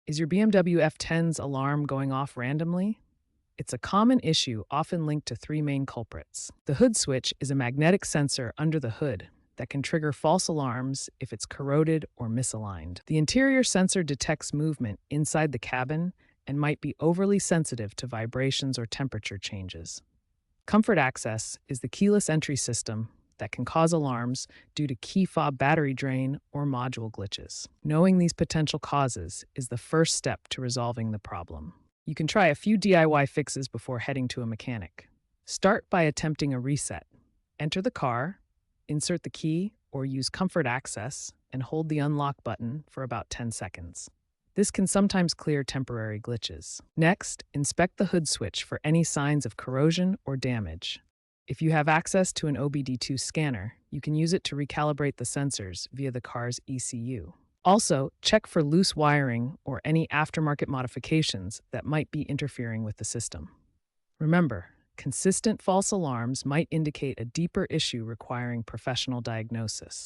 Is your BMW F10's alarm going off randomly? It's a common issue often linked to three main culprits. The hood switch is a magnetic sensor under the hood that can trigger false alarms if it's corroded or misaligned. The interior sensor detects movement inside the cabin and might be overly sensitive to vibrations or temperature changes. Comfort access is the keyless entry system that can cause alarms due to key fob battery drain or module glitches. Knowing these potential causes is the first step to resolving the problem. You can try a few DIY fixes before heading to a mechanic. Start by attempting a reset. Enter the car, insert the key, or use comfort access and hold the unlock button for about 10 seconds. This can sometimes clear temporary glitches. Next, inspect the hood switch for any signs of corrosion or damage. If you have access to an OBD2 scanner, you can use it to recalibrate the sensors via the car's ECU. Also, check for loose wiring or any aftermarket modifications that might be interfering with the system. Remember, consistent false alarms might indicate a deeper issue requiring professional diagnosis.